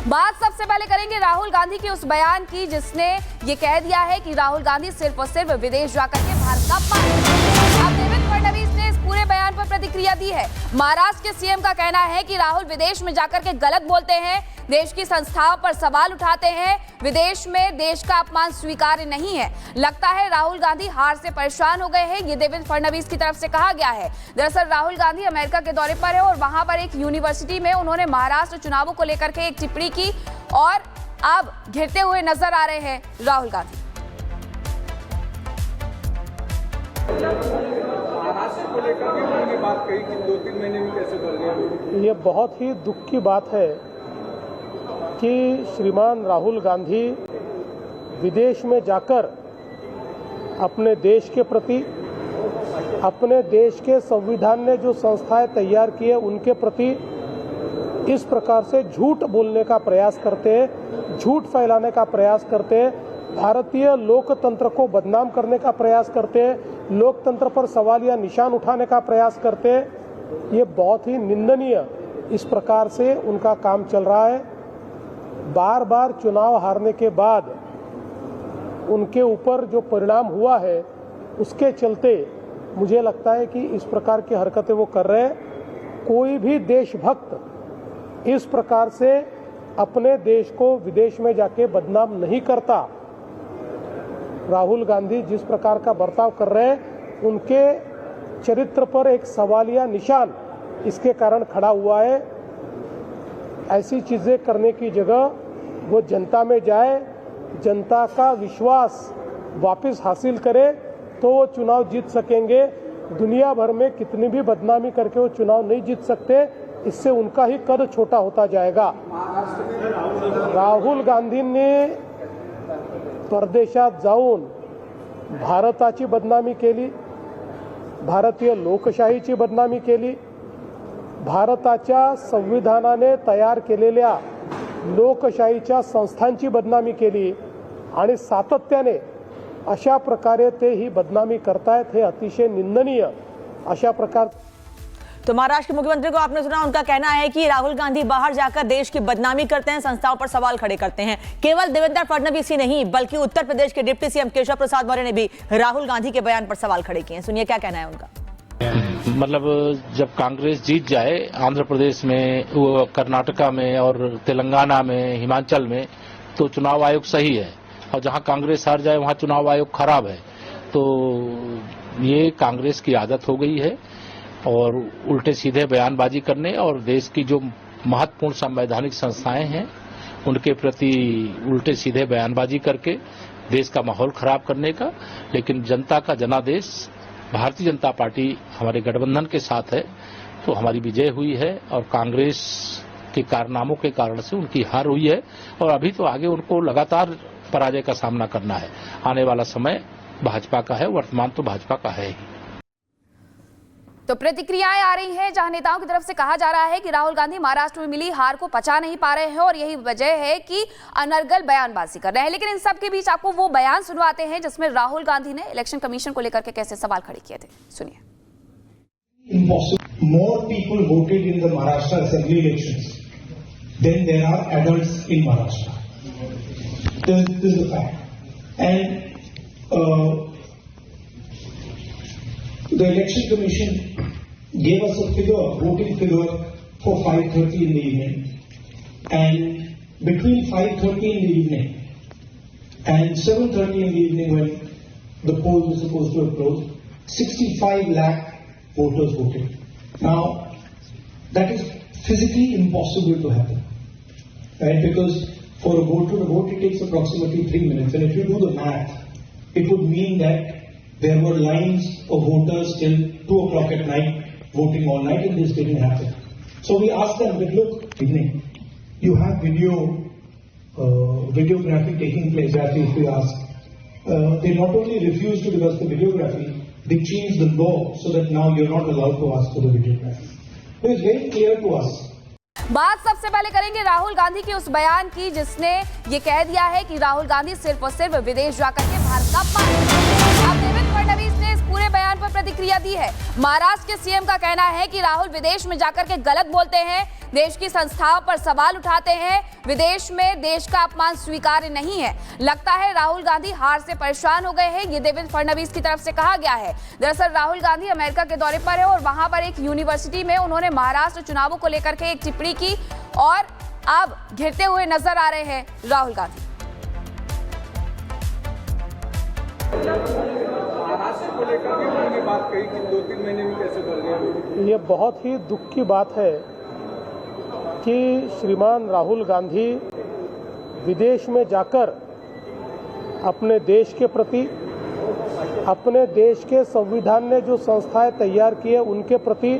बात सबसे पहले करेंगे राहुल गांधी के उस बयान की जिसने ये कह दिया है कि राहुल गांधी सिर्फ और सिर्फ विदेश जाकर के भारत का अपमान। अब देवेंद्र फडणवीस ने इस पूरे बयान पर प्रतिक्रिया दी है। महाराष्ट्र के सीएम का कहना है कि राहुल विदेश में जाकर के गलत बोलते हैं, देश की संस्थाओं पर सवाल उठाते हैं, विदेश में देश का अपमान स्वीकार्य नहीं है। लगता है राहुल गांधी हार से परेशान हो गए हैं, ये देवेंद्र फडणवीस की तरफ से कहा गया है। दरअसल राहुल गांधी अमेरिका के दौरे पर है और वहां पर एक यूनिवर्सिटी में उन्होंने महाराष्ट्र चुनावों को लेकर के एक टिप्पणी की और अब घिरते हुए नजर आ रहे हैं राहुल गांधी। महाराष्ट्र को लेकर के उन्होंने बात कही कि 2-3 महीने में कैसे बढ़ गया। ये बहुत ही दुख की बात है कि श्रीमान राहुल गांधी विदेश में जाकर अपने देश के प्रति, अपने देश के संविधान ने जो संस्थाएं तैयार की है उनके प्रति इस प्रकार से झूठ बोलने का प्रयास करते हैं, झूठ फैलाने का प्रयास करते हैं, भारतीय लोकतंत्र को बदनाम करने का प्रयास करते हैं, लोकतंत्र पर सवाल या निशान उठाने का प्रयास करते हैं। ये बहुत ही निंदनीय इस प्रकार से उनका काम चल रहा है। बार बार चुनाव हारने के बाद उनके ऊपर जो परिणाम हुआ है उसके चलते मुझे लगता है कि इस प्रकार की हरकतें वो कर रहे हैं। कोई भी देशभक्त इस प्रकार से अपने देश को विदेश में जाके बदनाम नहीं करता। राहुल गांधी जिस प्रकार का बर्ताव कर रहे हैं उनके चरित्र पर एक सवालिया निशान इसके कारण खड़ा हुआ है। ऐसी चीजें करने की जगह वो जनता में जाए, जनता का विश्वास वापस हासिल करे तो वो चुनाव जीत सकेंगे। दुनिया भर में कितनी भी बदनामी करके वो चुनाव नहीं जीत सकते, इससे उनका ही कद छोटा होता जाएगा। राहुल गांधींनी परदेशात जाऊन भारताची बदनामी केली, भारतीय लोकशाहीची बदनामी केली, भारताच्या संविधानाने तयार केलेल्या लोकशाहीच्या संस्थांची बदनामी केली आणि सातत्याने अशा प्रकारे ते ही बदनामी करतायत। हे अतिशय निंदनीय अशा प्रकार। तो महाराष्ट्र के मुख्यमंत्री को आपने सुना, उनका कहना है कि राहुल गांधी बाहर जाकर देश की बदनामी करते हैं, संस्थाओं पर सवाल खड़े करते हैं। केवल देवेंद्र फडणवीस ही नहीं बल्कि उत्तर प्रदेश के डिप्टी सीएम केशव प्रसाद मौर्य ने भी राहुल गांधी के बयान पर सवाल खड़े किए हैं। सुनिए क्या कहना है उनका। मतलब जब कांग्रेस जीत जाए आंध्र प्रदेश में, वो कर्नाटका में और तेलंगाना में, हिमाचल में, तो चुनाव आयोग सही है, और जहां कांग्रेस हार जाए वहां चुनाव आयोग खराब है। तो ये कांग्रेस की आदत हो गई है और उल्टे सीधे बयानबाजी करने और देश की जो महत्वपूर्ण संवैधानिक संस्थाएं हैं उनके प्रति उल्टे सीधे बयानबाजी करके देश का माहौल खराब करने का। लेकिन जनता का जनादेश भारतीय जनता पार्टी हमारे गठबंधन के साथ है, तो हमारी विजय हुई है और कांग्रेस के कारनामों के कारण से उनकी हार हुई है और अभी तो आगे उनको लगातार पराजय का सामना करना है। आने वाला समय भाजपा का है, वर्तमान तो भाजपा का है ही। तो प्रतिक्रियाएं आ रही हैं जहां नेताओं की तरफ से कहा जा रहा है कि राहुल गांधी महाराष्ट्र में मिली हार को पचा नहीं पा रहे हैं और यही वजह है कि अनर्गल बयानबाजी कर रहे हैं। लेकिन इन सब के बीच आपको वो बयान सुनवाते हैं जिसमें राहुल गांधी ने इलेक्शन कमीशन को लेकर के कैसे सवाल खड़े किए थे। सुनिए। More people voted in the Maharashtra assembly elections than there are adults in Maharashtra. This is the fact. And the election commission gave us a figure, voting figure for 5:30 in the evening, and between 5:30 in the evening and 7:30 in the evening when the polls were supposed to have closed, 65 lakh voters voted. Now that is physically impossible to happen, right? Because for a voter to vote it takes approximately 3 minutes, and if you do the math, it would mean that there were lines of voters till 2 o'clock at night voting all night, and this didn't happen. So we asked them, but look, you have videography taking place, as if we asked. They not only refused to give us the videography, they changed the law so that now you're not allowed to ask for the videography. It is very clear to us. बात सबसे पहले करेंगे राहुल गांधी के उस बयान की जिसने ये कह दिया है कि राहुल गांधी सिर्फ और सिर्फ विदेश जाकर के भारत का अपमान। अब देवेंद्र फडणवीस ने इस पूरे पूरे बयान पर प्रतिक्रिया दी है। महाराष्ट्र के सीएम का कहना है कि राहुल विदेश में जाकर के गलत बोलते हैं, देश की संस्थाओं पर सवाल उठाते हैं, विदेश में देश का अपमान स्वीकार्य नहीं है। लगता है राहुल गांधी हार से परेशान हो गए हैं, ये देवेंद्र फडणवीस की तरफ से कहा गया है। दरअसल राहुल गांधी अमेरिका के दौरे पर है और वहां पर एक यूनिवर्सिटी में उन्होंने महाराष्ट्र चुनावों को लेकर के एक टिप्पणी की और अब घिरते हुए नजर आ रहे हैं राहुल गांधी। महाराष्ट्र को लेकर के उन्होंने बात कही कि 2-3 महीने में कैसे बढ़ गए। ये बहुत ही दुख की बात है कि श्रीमान राहुल गांधी विदेश में जाकर अपने देश के प्रति, अपने देश के संविधान ने जो संस्थाएं तैयार की है उनके प्रति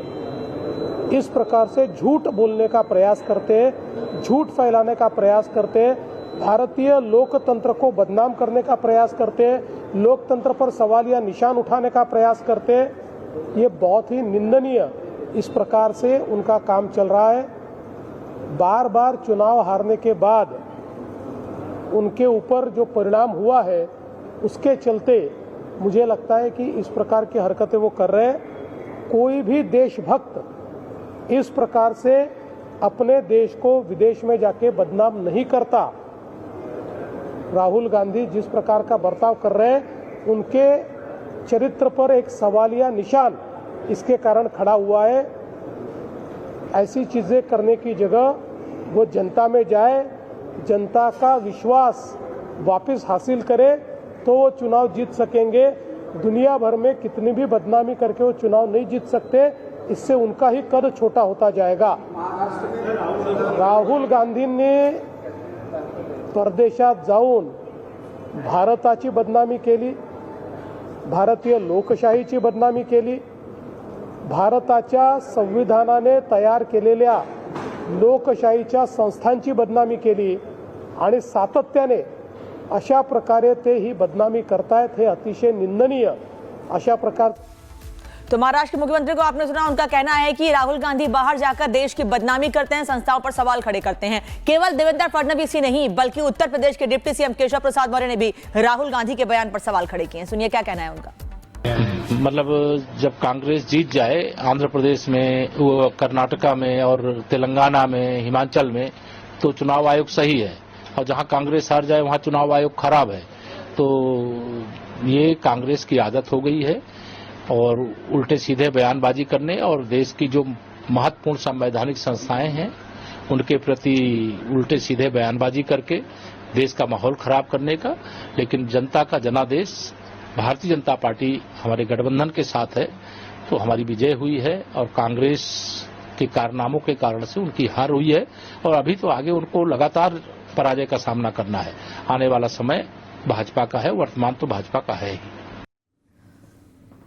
इस प्रकार से झूठ बोलने का प्रयास करते हैं, झूठ फैलाने का प्रयास करते हैं, भारतीय लोकतंत्र को बदनाम करने का प्रयास करते हैं, लोकतंत्र पर सवाल या निशान उठाने का प्रयास करते हैं। ये बहुत ही निंदनीय इस प्रकार से उनका काम चल रहा है। बार बार चुनाव हारने के बाद उनके ऊपर जो परिणाम हुआ है उसके चलते मुझे लगता है कि इस प्रकार की हरकतें वो कर रहे हैं। कोई भी देशभक्त इस प्रकार से अपने देश को विदेश में जाके बदनाम नहीं करता। राहुल गांधी जिस प्रकार का बर्ताव कर रहे हैं उनके चरित्र पर एक सवालिया निशान इसके कारण खड़ा हुआ है। ऐसी चीजें करने की जगह वो जनता में जाए, जनता का विश्वास वापस हासिल करे तो वो चुनाव जीत सकेंगे। दुनिया भर में कितनी भी बदनामी करके वो चुनाव नहीं जीत सकते, इससे उनका ही कद छोटा होता जाएगा। राहुल गांधींनी परदेशात जाऊन भारताची बदनामी केली, भारतीय लोकशाहीची बदनामी केली, भारताच्या संविधानाने तयार केलेल्या लोकशाहीच्या संस्थांची बदनामी केली आणि सातत्याने अशा प्रकारे ते ही बदनामी करतायत। हे अतिशय निंदनीय अशा प्रकार। तो महाराष्ट्र के मुख्यमंत्री को आपने सुना, उनका कहना है कि राहुल गांधी बाहर जाकर देश की बदनामी करते हैं, संस्थाओं पर सवाल खड़े करते हैं। केवल देवेंद्र फडणवीस ही नहीं बल्कि उत्तर प्रदेश के डिप्टी सीएम केशव प्रसाद मौर्य ने भी राहुल गांधी के बयान पर सवाल खड़े किए हैं। सुनिए क्या कहना है उनका। मतलब जब कांग्रेस जीत जाए आंध्र प्रदेश में, वो कर्नाटका में और तेलंगाना में, हिमाचल में, तो चुनाव आयोग सही है, और जहां कांग्रेस हार जाए वहां चुनाव आयोग खराब है। तो ये कांग्रेस की आदत हो गई है और उल्टे सीधे बयानबाजी करने और देश की जो महत्वपूर्ण संवैधानिक संस्थाएं हैं उनके प्रति उल्टे सीधे बयानबाजी करके देश का माहौल खराब करने का। लेकिन जनता का जनादेश भारतीय जनता पार्टी हमारे गठबंधन के साथ है, तो हमारी विजय हुई है और कांग्रेस के कारनामों के कारण से उनकी हार हुई है और अभी तो आगे उनको लगातार पराजय का सामना करना है। आने वाला समय भाजपा का है, वर्तमान तो भाजपा का है ही।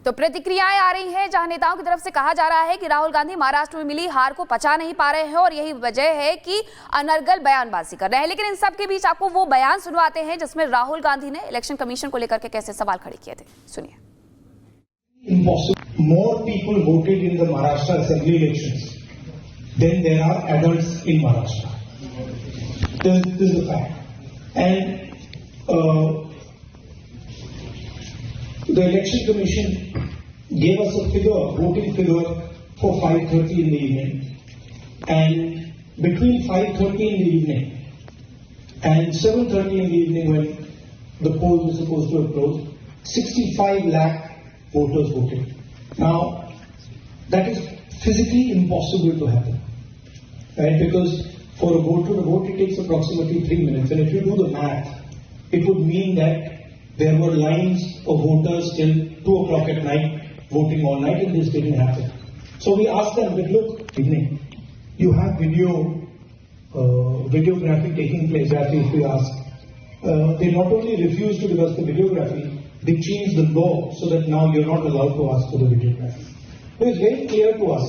तो प्रतिक्रियाएं आ रही हैं जहां नेताओं की तरफ से कहा जा रहा है कि राहुल गांधी महाराष्ट्र में मिली हार को पचा नहीं पा रहे हैं और यही वजह है कि अनर्गल बयानबाजी कर रहे हैं। लेकिन इन सब के बीच आपको वो बयान सुनवाते हैं जिसमें राहुल गांधी ने इलेक्शन कमीशन को लेकर के कैसे सवाल खड़े किए थे। सुनिए। More people voted in the Maharashtra assembly elections than there are adults in Maharashtra. This is a fact. And the election commission gave us a figure, voting figure for 5:30 in the evening, and between 5:30 in the evening and 7:30 in the evening when the poll was supposed to have closed, 65 lakh voters voted. Now, that is physically impossible to happen, right? Because for a voter to vote, it takes approximately 3 minutes, and if you do the math, it would mean that there were lines of voters till 2 o'clock at night voting all night, and this didn't happen. So we asked them that, look, evening, you have videography taking place, as if we ask. They not only refused to give us the videography, they changed the law so that now you're not allowed to ask for the videography. It is very clear to us